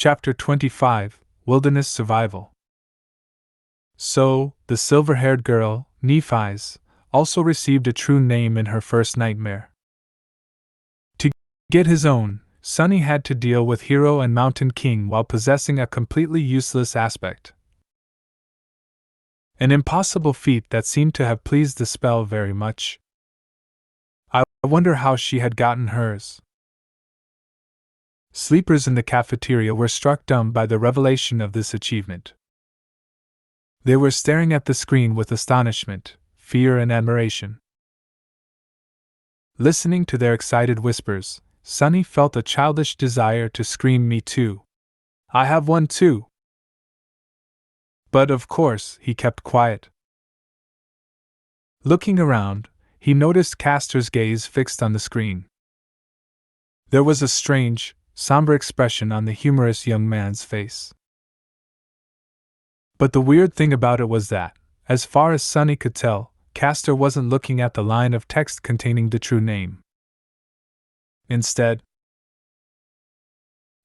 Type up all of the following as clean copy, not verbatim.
Chapter 25, Wilderness Survival. So, the silver-haired girl, Nephi's, also received a true name in her first nightmare. To get his own, Sunny had to deal with Hero and Mountain King while possessing a completely useless aspect. An impossible feat that seemed to have pleased the spell very much. I wonder how she had gotten hers. Sleepers in the cafeteria were struck dumb by the revelation of this achievement. They were staring at the screen with astonishment, fear, and admiration. Listening to their excited whispers, Sunny felt a childish desire to scream, "Me too! I have one too!" But of course, he kept quiet. Looking around, he noticed Castor's gaze fixed on the screen. There was a strange, somber expression on the humorous young man's face. But the weird thing about it was that, as far as Sunny could tell, Castor wasn't looking at the line of text containing the true name. Instead,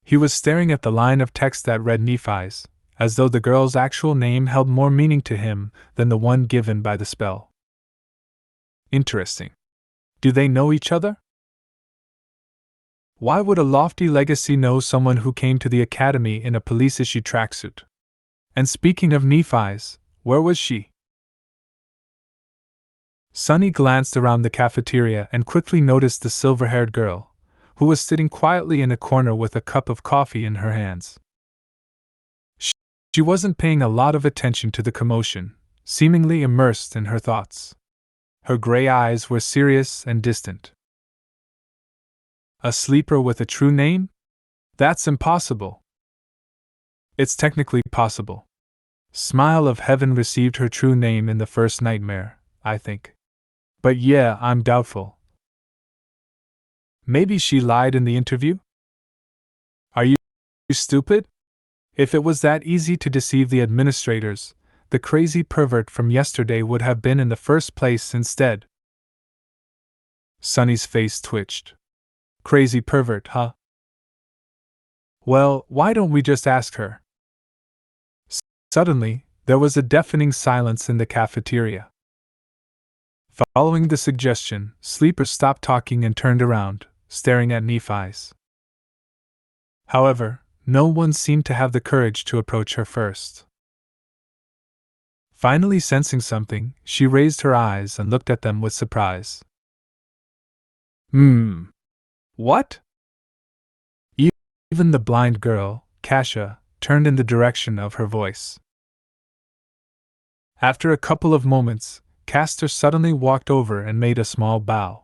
he was staring at the line of text that read Nephi's, as though the girl's actual name held more meaning to him than the one given by the spell. Interesting. Do they know each other? Why would a lofty legacy know someone who came to the academy in a police-issued tracksuit? And speaking of Nephi's, where was she? Sunny glanced around the cafeteria and quickly noticed the silver-haired girl, who was sitting quietly in a corner with a cup of coffee in her hands. She wasn't paying a lot of attention to the commotion, seemingly immersed in her thoughts. Her gray eyes were serious and distant. A sleeper with a true name? That's impossible. It's technically possible. Smile of Heaven received her true name in the first nightmare, I think. But yeah, I'm doubtful. Maybe she lied in the interview? Are you stupid? If it was that easy to deceive the administrators, the crazy pervert from yesterday would have been in the first place instead. Sunny's face twitched. Crazy pervert, huh? Well, why don't we just ask her? Suddenly, there was a deafening silence in the cafeteria. Following the suggestion, Sleeper stopped talking and turned around, staring at Nephi's. However, no one seemed to have the courage to approach her first. Finally sensing something, she raised her eyes and looked at them with surprise. What? Even the blind girl, Kasha, turned in the direction of her voice. After a couple of moments, Castor suddenly walked over and made a small bow.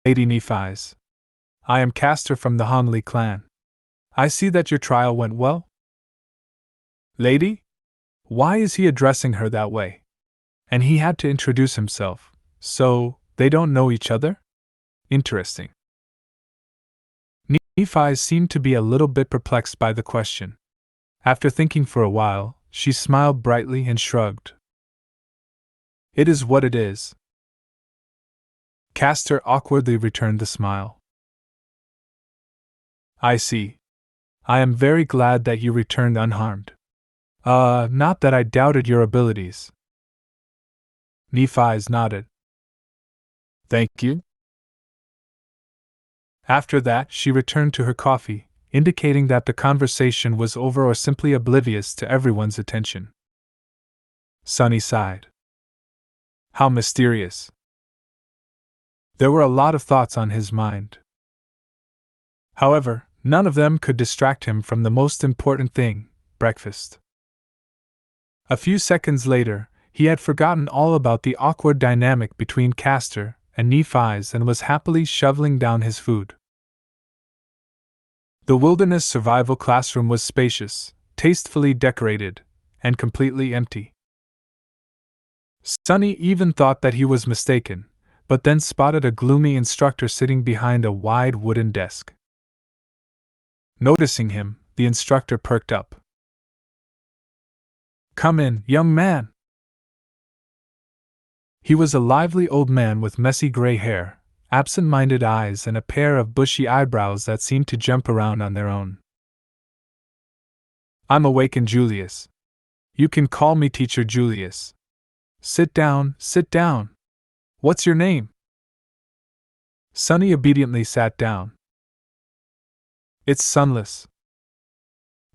Lady Nephi's. I am Castor from the Hanley clan. I see that your trial went well. Lady? Why is he addressing her that way? And he had to introduce himself, so they don't know each other? Interesting. Nephi seemed to be a little bit perplexed by the question. After thinking for a while, she smiled brightly and shrugged. It is what it is. Castor awkwardly returned the smile. I see. I am very glad that you returned unharmed. Not that I doubted your abilities. Nephi's nodded. Thank you. After that, she returned to her coffee, indicating that the conversation was over or simply oblivious to everyone's attention. Sunny sighed. How mysterious. There were a lot of thoughts on his mind. However, none of them could distract him from the most important thing, breakfast. A few seconds later, he had forgotten all about the awkward dynamic between Castor and Nephi's and was happily shoveling down his food. The wilderness survival classroom was spacious, tastefully decorated, and completely empty. Sunny even thought that he was mistaken, but then spotted a gloomy instructor sitting behind a wide wooden desk. Noticing him, the instructor perked up. Come in, young man. He was a lively old man with messy gray hair, absent-minded eyes, and a pair of bushy eyebrows that seemed to jump around on their own. I'm awakened Julius. You can call me Teacher Julius. Sit down, sit down. What's your name? Sunny obediently sat down. It's Sunless.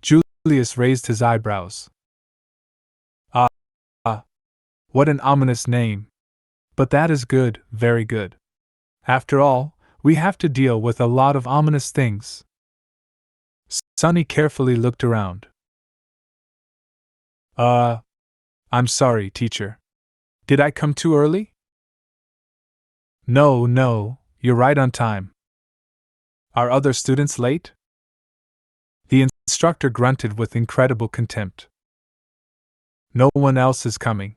Julius raised his eyebrows. Ah, what an ominous name. But that is good, very good. After all, we have to deal with a lot of ominous things. Sunny carefully looked around. I'm sorry, teacher. Did I come too early? No, you're right on time. Are other students late? The instructor grunted with incredible contempt. No one else is coming.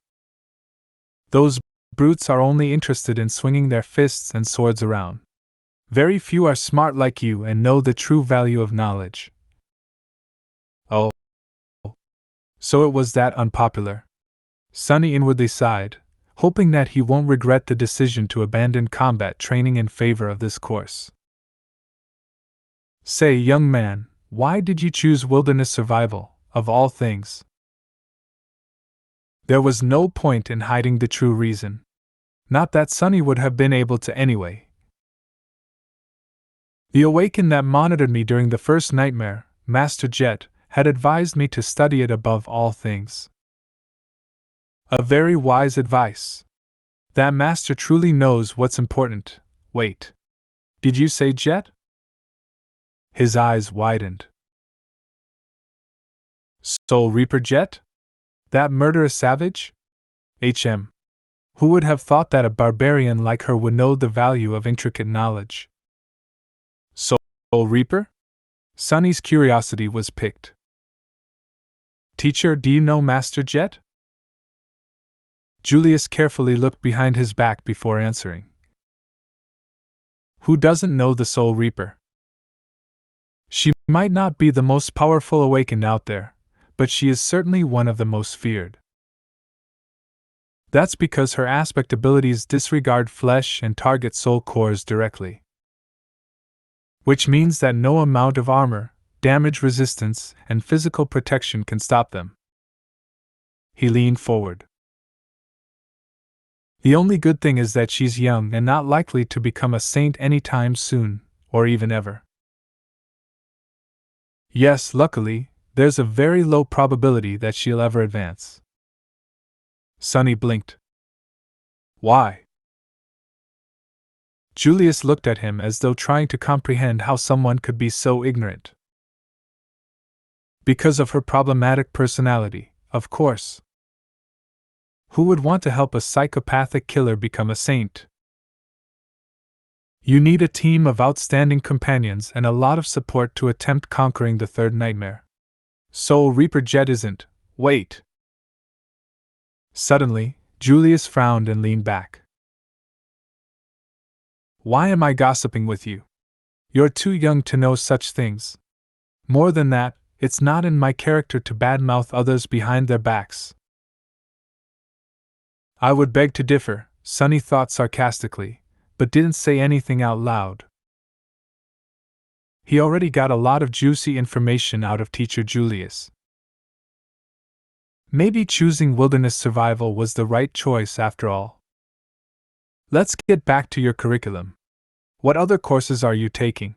Those brutes are only interested in swinging their fists and swords around. Very few are smart like you and know the true value of knowledge. Oh. So it was that unpopular. Sunny inwardly sighed, hoping that he won't regret the decision to abandon combat training in favor of this course. Say, young man, why did you choose wilderness survival, of all things? There was no point in hiding the true reason. Not that Sunny would have been able to anyway. The awakened that monitored me during the first nightmare, Master Jet, had advised me to study it above all things. A very wise advice. That master truly knows what's important. Wait. Did you say Jet? His eyes widened. Soul Reaper Jet? That murderous savage? Who would have thought that a barbarian like her would know the value of intricate knowledge? Soul Reaper? Sunny's curiosity was piqued. Teacher, do you know Master Jet? Julius carefully looked behind his back before answering. Who doesn't know the Soul Reaper? She might not be the most powerful awakened out there, but she is certainly one of the most feared. That's because her aspect abilities disregard flesh and target soul cores directly. Which means that no amount of armor, damage resistance, and physical protection can stop them. He leaned forward. The only good thing is that she's young and not likely to become a saint anytime soon, or even ever. Yes, luckily, there's a very low probability that she'll ever advance. Sunny blinked. Why? Julius looked at him as though trying to comprehend how someone could be so ignorant. Because of her problematic personality, of course. Who would want to help a psychopathic killer become a saint? You need a team of outstanding companions and a lot of support to attempt conquering the third nightmare. Soul Reaper Jet isn't. Wait. Suddenly, Julius frowned and leaned back. Why am I gossiping with you? You're too young to know such things. More than that, it's not in my character to badmouth others behind their backs. I would beg to differ, Sunny thought sarcastically, but didn't say anything out loud. He already got a lot of juicy information out of Teacher Julius. Maybe choosing wilderness survival was the right choice after all. Let's get back to your curriculum. What other courses are you taking?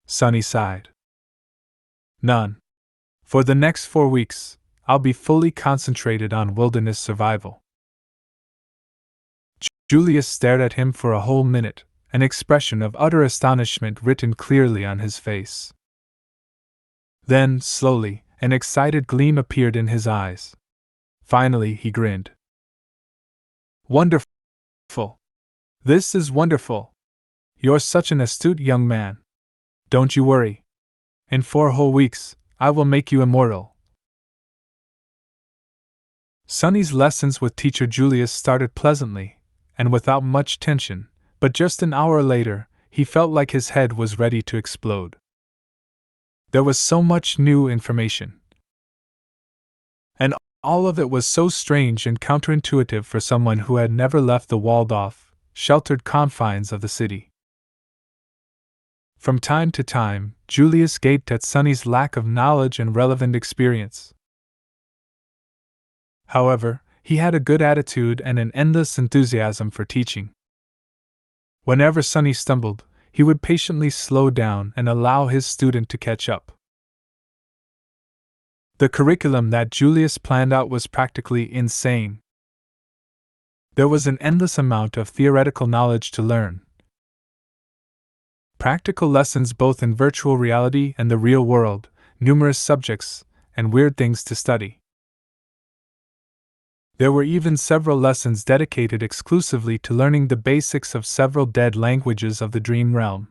Sunny sighed. None. For the next 4 weeks, I'll be fully concentrated on wilderness survival. Julius stared at him for a whole minute, an expression of utter astonishment written clearly on his face. Then, slowly, an excited gleam appeared in his eyes. Finally, he grinned. Wonderful! This is wonderful! You're such an astute young man. Don't you worry. In 4 whole weeks, I will make you immortal. Sunny's lessons with Teacher Julius started pleasantly, and without much tension, but just an hour later, he felt like his head was ready to explode. There was so much new information. And all of it was so strange and counterintuitive for someone who had never left the walled-off, sheltered confines of the city. From time to time, Julius gaped at Sonny's lack of knowledge and relevant experience. However, he had a good attitude and an endless enthusiasm for teaching. Whenever Sonny stumbled, he would patiently slow down and allow his student to catch up. The curriculum that Julius planned out was practically insane. There was an endless amount of theoretical knowledge to learn. Practical lessons both in virtual reality and the real world, numerous subjects, and weird things to study. There were even several lessons dedicated exclusively to learning the basics of several dead languages of the dream realm.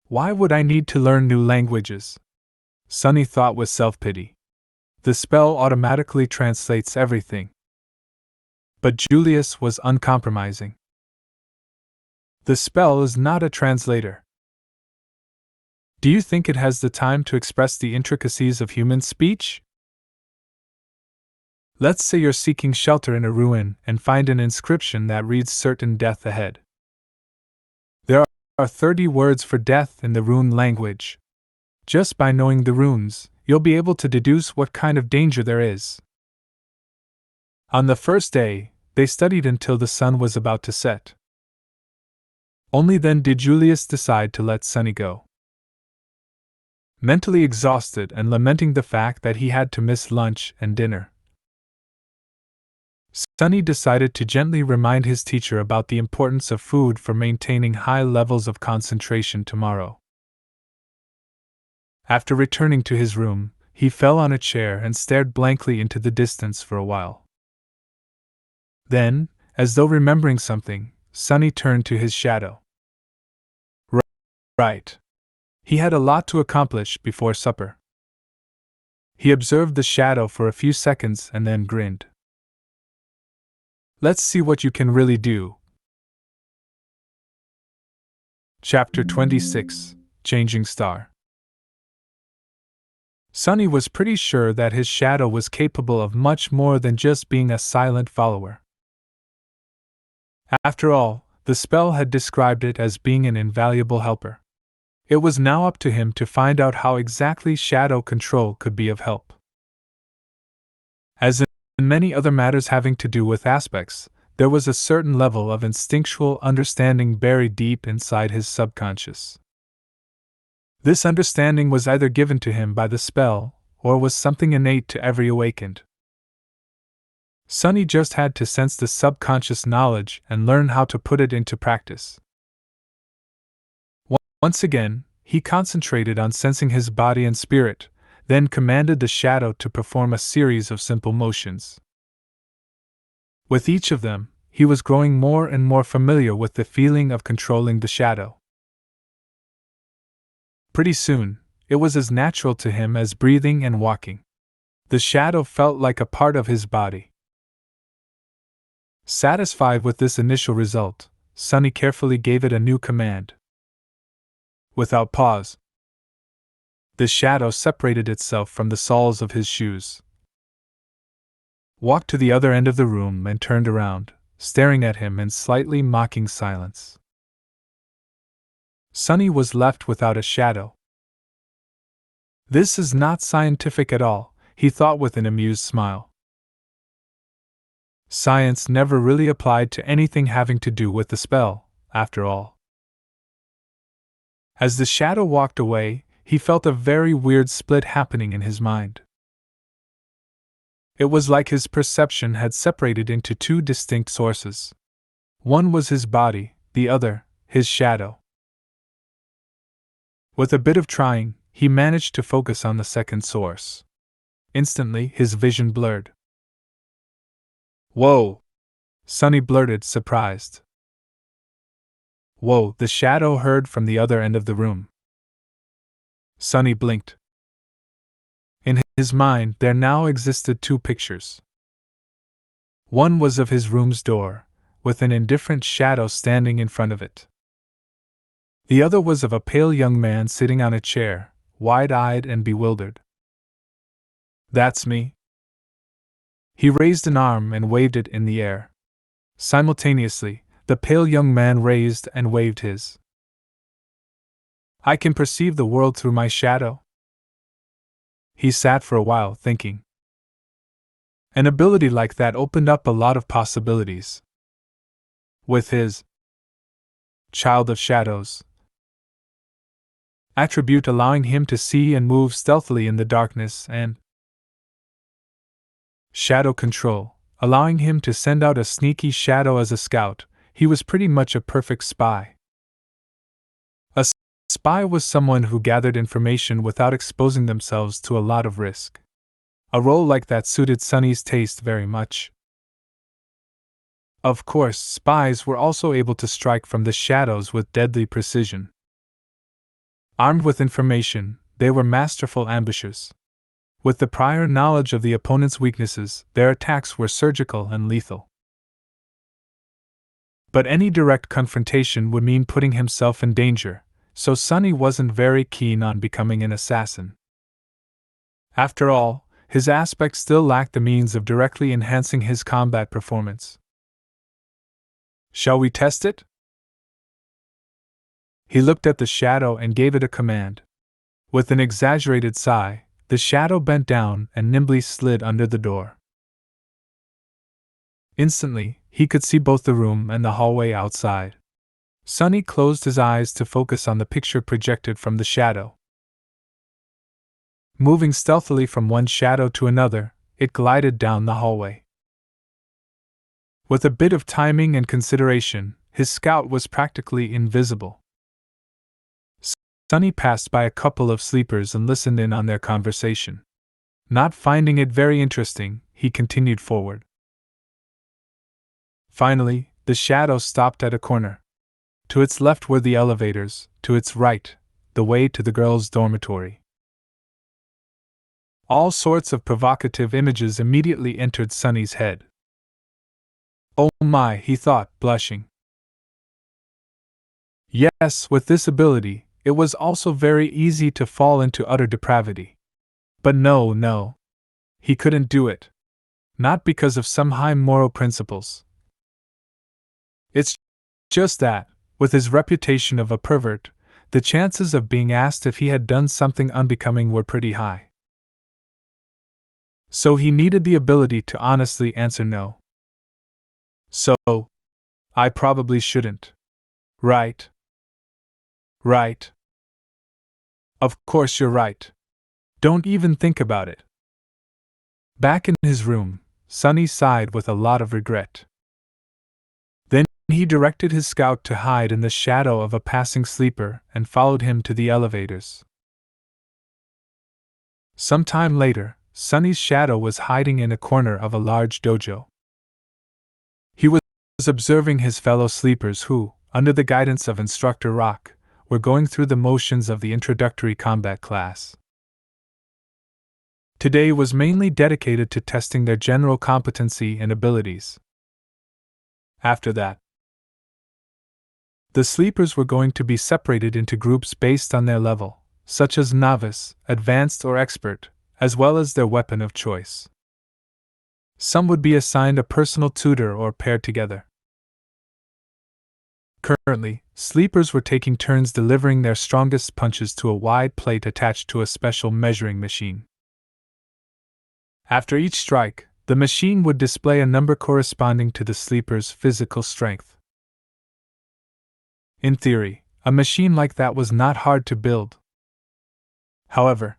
Why would I need to learn new languages? Sonny thought with self-pity. The spell automatically translates everything. But Julius was uncompromising. The spell is not a translator. Do you think it has the time to express the intricacies of human speech? Let's say you're seeking shelter in a ruin and find an inscription that reads certain death ahead. There are 30 words for death in the rune language. Just by knowing the runes, you'll be able to deduce what kind of danger there is. On the first day, they studied until the sun was about to set. Only then did Julius decide to let Sonny go. Mentally exhausted and lamenting the fact that he had to miss lunch and dinner, Sonny decided to gently remind his teacher about the importance of food for maintaining high levels of concentration tomorrow. After returning to his room, he fell on a chair and stared blankly into the distance for a while. Then, as though remembering something, Sonny turned to his shadow. Right. He had a lot to accomplish before supper. He observed the shadow for a few seconds and then grinned. Let's see what you can really do. Chapter 26, Changing Star. Sonny was pretty sure that his shadow was capable of much more than just being a silent follower. After all, the spell had described it as being an invaluable helper. It was now up to him to find out how exactly shadow control could be of help. As in many other matters having to do with aspects, there was a certain level of instinctual understanding buried deep inside his subconscious. This understanding was either given to him by the spell, or was something innate to every awakened. Sonny just had to sense the subconscious knowledge and learn how to put it into practice. Once again, he concentrated on sensing his body and spirit, then commanded the shadow to perform a series of simple motions. With each of them, he was growing more and more familiar with the feeling of controlling the shadow. Pretty soon, it was as natural to him as breathing and walking. The shadow felt like a part of his body. Satisfied with this initial result, Sonny carefully gave it a new command. Without pause, the shadow separated itself from the soles of his shoes, walked to the other end of the room and turned around, staring at him in slightly mocking silence. Sonny was left without a shadow. This is not scientific at all, he thought with an amused smile. Science never really applied to anything having to do with the spell, after all. As the shadow walked away, he felt a very weird split happening in his mind. It was like his perception had separated into two distinct sources. One was his body, the other, his shadow. With a bit of trying, he managed to focus on the second source. Instantly, his vision blurred. "Whoa!" Sonny blurted, surprised. "Whoa," the shadow heard from the other end of the room. Sonny blinked. In his mind, there now existed two pictures. One was of his room's door, with an indifferent shadow standing in front of it. The other was of a pale young man sitting on a chair, wide-eyed and bewildered. "That's me." He raised an arm and waved it in the air. Simultaneously, the pale young man raised and waved his. I can perceive the world through my shadow. He sat for a while thinking. An ability like that opened up a lot of possibilities. With his Child of Shadows attribute allowing him to see and move stealthily in the darkness, and Shadow Control allowing him to send out a sneaky shadow as a scout, he was pretty much a perfect spy. A spy was someone who gathered information without exposing themselves to a lot of risk. A role like that suited Sunny's taste very much. Of course, spies were also able to strike from the shadows with deadly precision. Armed with information, they were masterful ambushers. With the prior knowledge of the opponent's weaknesses, their attacks were surgical and lethal. But any direct confrontation would mean putting himself in danger, so Sunny wasn't very keen on becoming an assassin. After all, his aspect still lacked the means of directly enhancing his combat performance. Shall we test it? He looked at the shadow and gave it a command. With an exaggerated sigh, the shadow bent down and nimbly slid under the door. Instantly, he could see both the room and the hallway outside. Sunny closed his eyes to focus on the picture projected from the shadow. Moving stealthily from one shadow to another, it glided down the hallway. With a bit of timing and consideration, his scout was practically invisible. Sunny passed by a couple of sleepers and listened in on their conversation. Not finding it very interesting, he continued forward. Finally, the shadow stopped at a corner. To its left were the elevators, to its right, the way to the girls' dormitory. All sorts of provocative images immediately entered Sunny's head. Oh my, he thought, blushing. Yes, with this ability, it was also very easy to fall into utter depravity. But no. He couldn't do it. Not because of some high moral principles. It's just that, with his reputation of a pervert, the chances of being asked if he had done something unbecoming were pretty high. So he needed the ability to honestly answer no. So, I probably shouldn't. Right. Right. Of course you're right. Don't even think about it. Back in his room, Sunny sighed with a lot of regret. Then he directed his scout to hide in the shadow of a passing sleeper and followed him to the elevators. Some time later, Sunny's shadow was hiding in a corner of a large dojo. He was observing his fellow sleepers who, under the guidance of Instructor Rock, were going through the motions of the introductory combat class. Today was mainly dedicated to testing their general competency and abilities. After that, the sleepers were going to be separated into groups based on their level, such as novice, advanced, or expert, as well as their weapon of choice. Some would be assigned a personal tutor or paired together. Currently, sleepers were taking turns delivering their strongest punches to a wide plate attached to a special measuring machine. After each strike, the machine would display a number corresponding to the sleeper's physical strength. In theory, a machine like that was not hard to build. However,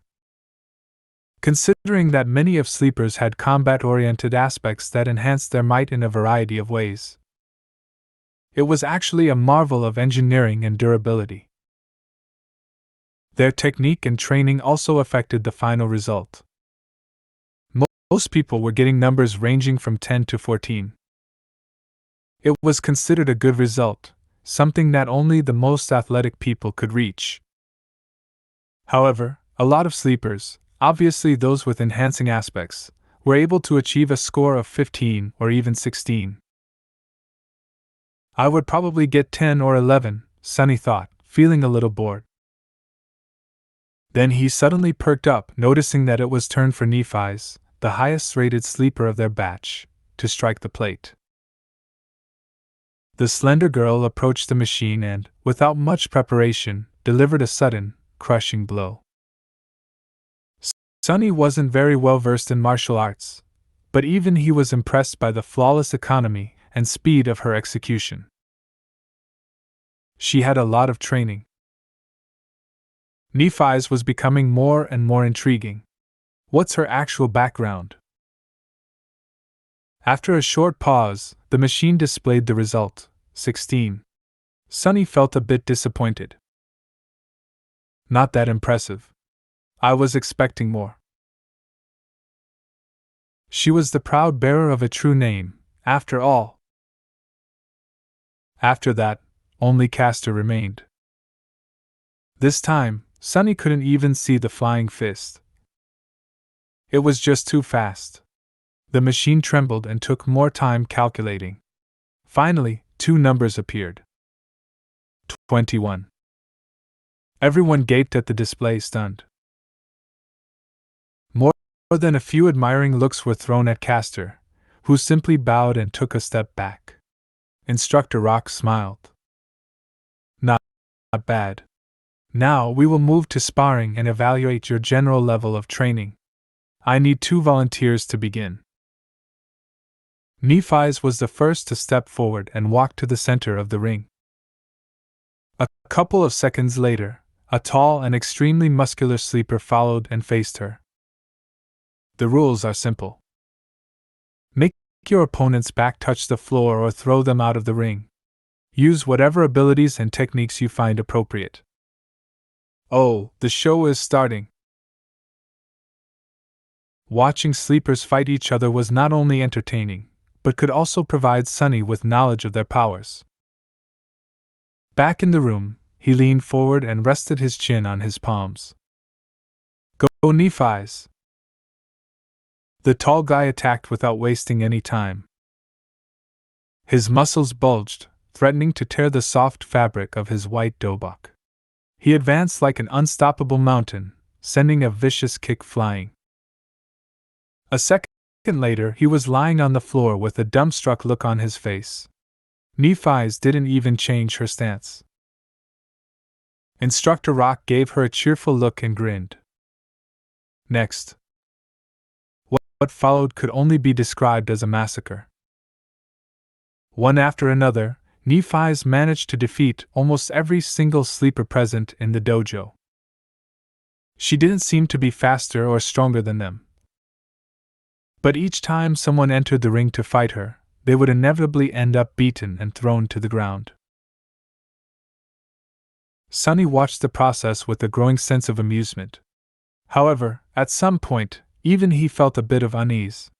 considering that many of sleepers had combat-oriented aspects that enhanced their might in a variety of ways, it was actually a marvel of engineering and durability. Their technique and training also affected the final result. Most people were getting numbers ranging from 10 to 14. It was considered a good result, something that only the most athletic people could reach. However, a lot of sleepers, obviously those with enhancing aspects, were able to achieve a score of 15 or even 16. I would probably get 10 or 11, Sunny thought, feeling a little bored. Then he suddenly perked up, noticing that it was turn for Nephi's, the highest-rated sleeper of their batch, to strike the plate. The slender girl approached the machine and, without much preparation, delivered a sudden, crushing blow. Sunny wasn't very well versed in martial arts, but even he was impressed by the flawless economy and speed of her execution. She had a lot of training. Nephi's was becoming more and more intriguing. What's her actual background? After a short pause, the machine displayed the result, 16. Sunny felt a bit disappointed. Not that impressive. I was expecting more. She was the proud bearer of a true name, after all. After that, only Castor remained. This time, Sunny couldn't even see the flying fist. It was just too fast. The machine trembled and took more time calculating. Finally, two numbers appeared. 21. Everyone gaped at the display, stunned. More than a few admiring looks were thrown at Castor, who simply bowed and took a step back. Instructor Rock smiled. Not bad. Now we will move to sparring and evaluate your general level of training. I need 2 volunteers to begin. Nephi's was the first to step forward and walk to the center of the ring. A couple of seconds later, a tall and extremely muscular sleeper followed and faced her. The rules are simple. Make your opponent's back touch the floor or throw them out of the ring. Use whatever abilities and techniques you find appropriate. Oh, the show is starting. Watching sleepers fight each other was not only entertaining, but could also provide Sunny with knowledge of their powers. Back in the room, he leaned forward and rested his chin on his palms. Go Nephi's! The tall guy attacked without wasting any time. His muscles bulged, threatening to tear the soft fabric of his white dobok. He advanced like an unstoppable mountain, sending a vicious kick flying. A second later, he was lying on the floor with a dumbstruck look on his face. Nephi's didn't even change her stance. Instructor Rock gave her a cheerful look and grinned. Next. What followed could only be described as a massacre. One after another, Nephi's managed to defeat almost every single sleeper present in the dojo. She didn't seem to be faster or stronger than them. But each time someone entered the ring to fight her, they would inevitably end up beaten and thrown to the ground. Sunny watched the process with a growing sense of amusement. However, at some point, even he felt a bit of unease.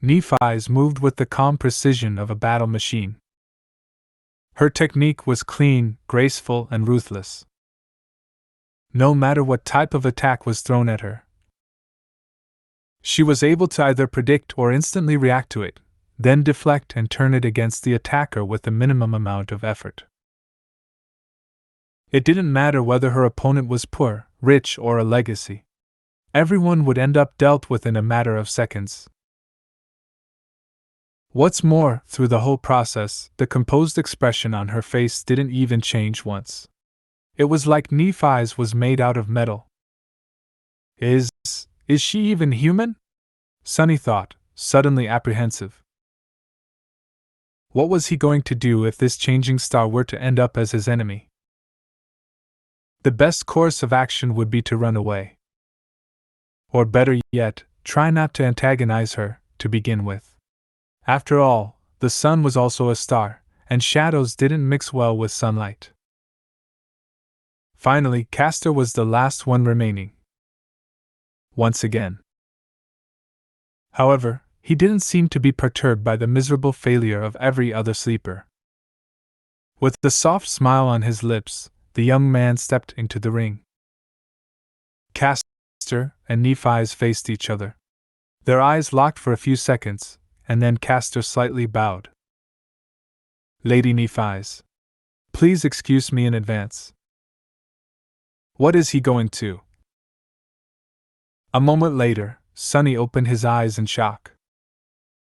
Nephi's moved with the calm precision of a battle machine. Her technique was clean, graceful, and ruthless. No matter what type of attack was thrown at her, she was able to either predict or instantly react to it, then deflect and turn it against the attacker with the minimum amount of effort. It didn't matter whether her opponent was poor, rich, or a legacy. Everyone would end up dealt with in a matter of seconds. What's more, through the whole process, the composed expression on her face didn't even change once. It was like Nephi's was made out of metal. Is she even human? Sunny thought, suddenly apprehensive. What was he going to do if this changing star were to end up as his enemy? The best course of action would be to run away. Or better yet, try not to antagonize her, to begin with. After all, the sun was also a star, and shadows didn't mix well with sunlight. Finally, Castor was the last one remaining. Once again. However, he didn't seem to be perturbed by the miserable failure of every other sleeper. With a soft smile on his lips, the young man stepped into the ring. Castor and Nephi's faced each other. Their eyes locked for a few seconds, and then Castor slightly bowed. Lady Nephi's, please excuse me in advance. What is he going to? A moment later, Sunny opened his eyes in shock.